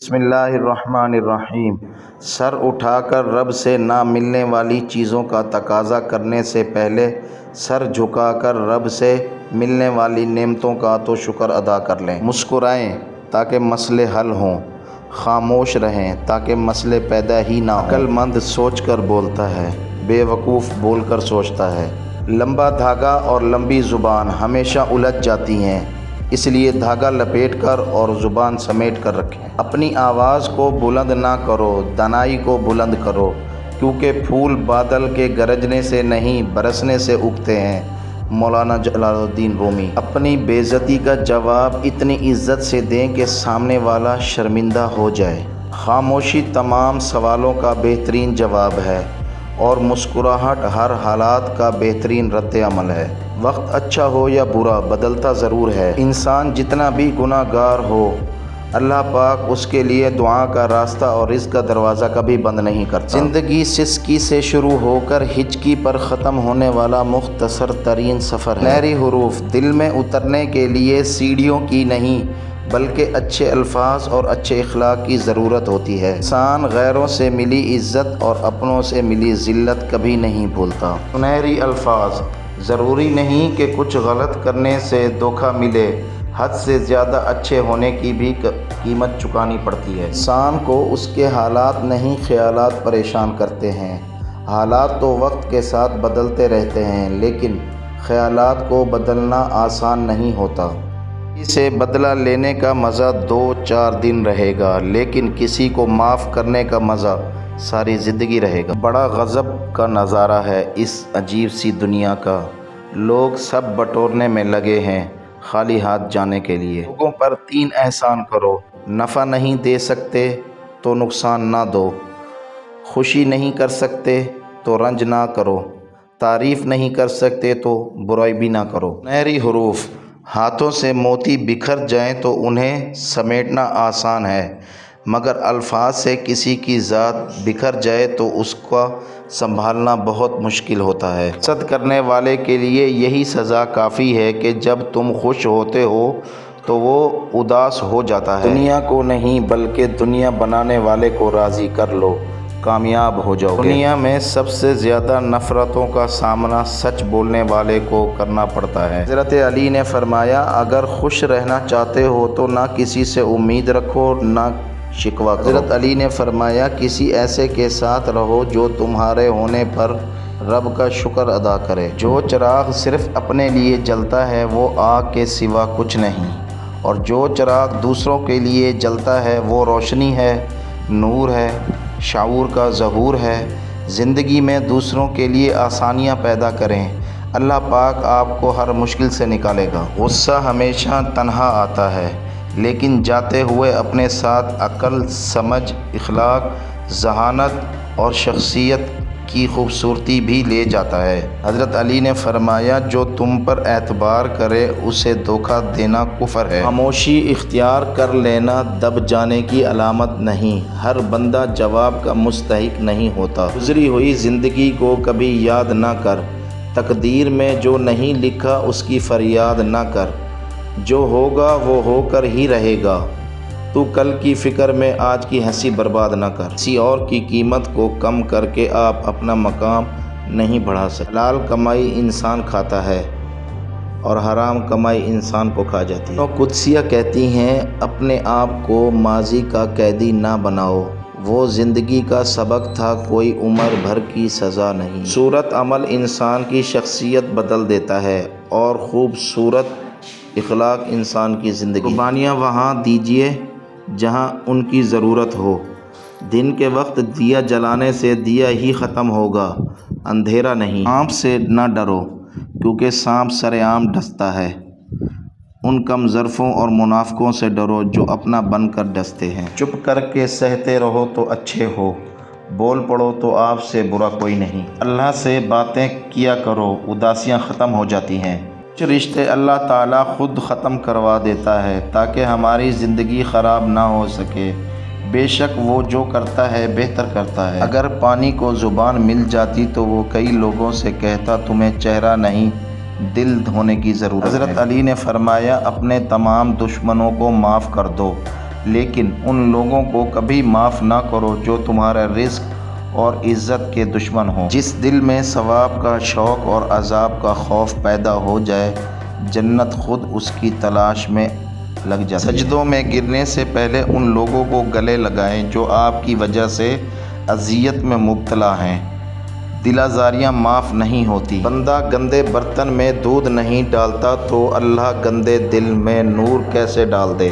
بسم اللہ الرحمن الرحیم۔ سر اٹھا کر رب سے نہ ملنے والی چیزوں کا تقاضا کرنے سے پہلے سر جھکا کر رب سے ملنے والی نعمتوں کا تو شکر ادا کر لیں۔ مسکرائیں تاکہ مسئلے حل ہوں، خاموش رہیں تاکہ مسئلے پیدا ہی نہ ہوں۔ عقل مند سوچ کر بولتا ہے، بے وقوف بول کر سوچتا ہے۔ لمبا دھاگا اور لمبی زبان ہمیشہ الجھ جاتی ہیں، اس لیے دھاگا لپیٹ کر اور زبان سمیٹ کر رکھیں۔ اپنی آواز کو بلند نہ کرو، دانائی کو بلند کرو، کیونکہ پھول بادل کے گرجنے سے نہیں برسنے سے اگتے ہیں۔ مولانا جلال الدین رومی۔ اپنی بے عزتی کا جواب اتنی عزت سے دیں کہ سامنے والا شرمندہ ہو جائے۔ خاموشی تمام سوالوں کا بہترین جواب ہے اور مسکراہٹ ہر حالات کا بہترین رد عمل ہے۔ وقت اچھا ہو یا برا بدلتا ضرور ہے۔ انسان جتنا بھی گناہ گار ہو، اللہ پاک اس کے لیے دعا کا راستہ اور رزق کا دروازہ کبھی بند نہیں کرتا۔ زندگی سسکی سے شروع ہو کر ہچکی پر ختم ہونے والا مختصر ترین سفر ہے۔ سنہری حروف دل میں اترنے کے لیے سیڑھیوں کی نہیں بلکہ اچھے الفاظ اور اچھے اخلاق کی ضرورت ہوتی ہے۔ انسان غیروں سے ملی عزت اور اپنوں سے ملی ذلت کبھی نہیں بھولتا۔ سنہری الفاظ ضروری نہیں کہ کچھ غلط کرنے سے دھوکہ ملے، حد سے زیادہ اچھے ہونے کی بھی قیمت چکانی پڑتی ہے۔ انسان کو اس کے حالات نہیں خیالات پریشان کرتے ہیں۔ حالات تو وقت کے ساتھ بدلتے رہتے ہیں، لیکن خیالات کو بدلنا آسان نہیں ہوتا۔ کسی سے بدلہ لینے کا مزہ 2-4 دن رہے گا، لیکن کسی کو معاف کرنے کا مزہ ساری زندگی رہے گا۔ بڑا غضب کا نظارہ ہے اس عجیب سی دنیا کا، لوگ سب بٹورنے میں لگے ہیں خالی ہاتھ جانے کے لیے۔ لوگوں پر 3 احسان کرو، نفع نہیں دے سکتے تو نقصان نہ دو، خوشی نہیں کر سکتے تو رنج نہ کرو، تعریف نہیں کر سکتے تو برائی بھی نہ کرو۔ سنہری حروف ہاتھوں سے موتی بکھر جائیں تو انہیں سمیٹنا آسان ہے، مگر الفاظ سے کسی کی ذات بکھر جائے تو اس کا سنبھالنا بہت مشکل ہوتا ہے۔ حسد کرنے والے کے لیے یہی سزا کافی ہے کہ جب تم خوش ہوتے ہو تو وہ اداس ہو جاتا ہے۔ دنیا کو نہیں بلکہ دنیا بنانے والے کو راضی کر لو، کامیاب ہو جاؤ گے۔ دنیا میں سب سے زیادہ نفرتوں کا سامنا سچ بولنے والے کو کرنا پڑتا ہے۔ حضرت علی نے فرمایا، اگر خوش رہنا چاہتے ہو تو نہ کسی سے امید رکھو نہ شکوہ کرو۔ حضرت علی نے فرمایا، کسی ایسے کے ساتھ رہو جو تمہارے ہونے پر رب کا شکر ادا کرے۔ جو چراغ صرف اپنے لیے جلتا ہے وہ آگ کے سوا کچھ نہیں، اور جو چراغ دوسروں کے لیے جلتا ہے وہ روشنی ہے، نور ہے، شعور کا ظہور ہے۔ زندگی میں دوسروں کے لیے آسانیاں پیدا کریں، اللہ پاک آپ کو ہر مشکل سے نکالے گا۔ غصہ ہمیشہ تنہا آتا ہے، لیکن جاتے ہوئے اپنے ساتھ عقل، سمجھ، اخلاق، ذہانت اور شخصیت کی خوبصورتی بھی لے جاتا ہے۔ حضرت علی نے فرمایا، جو تم پر اعتبار کرے اسے دھوکہ دینا کفر ہے۔ خاموشی اختیار کر لینا دب جانے کی علامت نہیں، ہر بندہ جواب کا مستحق نہیں ہوتا۔ گزری ہوئی زندگی کو کبھی یاد نہ کر، تقدیر میں جو نہیں لکھا اس کی فریاد نہ کر، جو ہوگا وہ ہو کر ہی رہے گا۔ تو کل کی فکر میں آج کی ہنسی برباد نہ کر۔ کسی اور کی قیمت کو کم کر کے آپ اپنا مقام نہیں بڑھا سکتے۔ حلال کمائی انسان کھاتا ہے اور حرام کمائی انسان کو کھا جاتی ہے۔ قدسیہ کہتی ہیں، اپنے آپ کو ماضی کا قیدی نہ بناؤ، وہ زندگی کا سبق تھا، کوئی عمر بھر کی سزا نہیں۔ صورت عمل انسان کی شخصیت بدل دیتا ہے اور خوبصورت اخلاق انسان کی زندگی۔ قربانیاں وہاں دیجیے جہاں ان کی ضرورت ہو۔ دن کے وقت دیا جلانے سے دیا ہی ختم ہوگا، اندھیرا نہیں۔ سانپ سے نہ ڈرو کیونکہ سانپ سرعام ڈستا ہے، ان کم ظرفوں اور منافقوں سے ڈرو جو اپنا بن کر ڈستے ہیں۔ چپ کر کے سہتے رہو تو اچھے ہو، بول پڑو تو آپ سے برا کوئی نہیں۔ اللہ سے باتیں کیا کرو، اداسیاں ختم ہو جاتی ہیں۔ کچھ رشتے اللہ تعالیٰ خود ختم کروا دیتا ہے تاکہ ہماری زندگی خراب نہ ہو سکے۔ بے شک وہ جو کرتا ہے بہتر کرتا ہے۔ اگر پانی کو زبان مل جاتی تو وہ کئی لوگوں سے کہتا، تمہیں چہرہ نہیں دل دھونے کی ضرورت ہے۔ حضرت علی نے فرمایا، اپنے تمام دشمنوں کو معاف کر دو، لیکن ان لوگوں کو کبھی معاف نہ کرو جو تمہارے رزق اور عزت کے دشمن ہوں۔ جس دل میں ثواب کا شوق اور عذاب کا خوف پیدا ہو جائے، جنت خود اس کی تلاش میں لگ جاتی ہے۔ سجدوں میں گرنے سے پہلے ان لوگوں کو گلے لگائیں جو آپ کی وجہ سے اذیت میں مبتلا ہیں۔ دل آزاریاں معاف نہیں ہوتی۔ بندہ گندے برتن میں دودھ نہیں ڈالتا تو اللہ گندے دل میں نور کیسے ڈال دے۔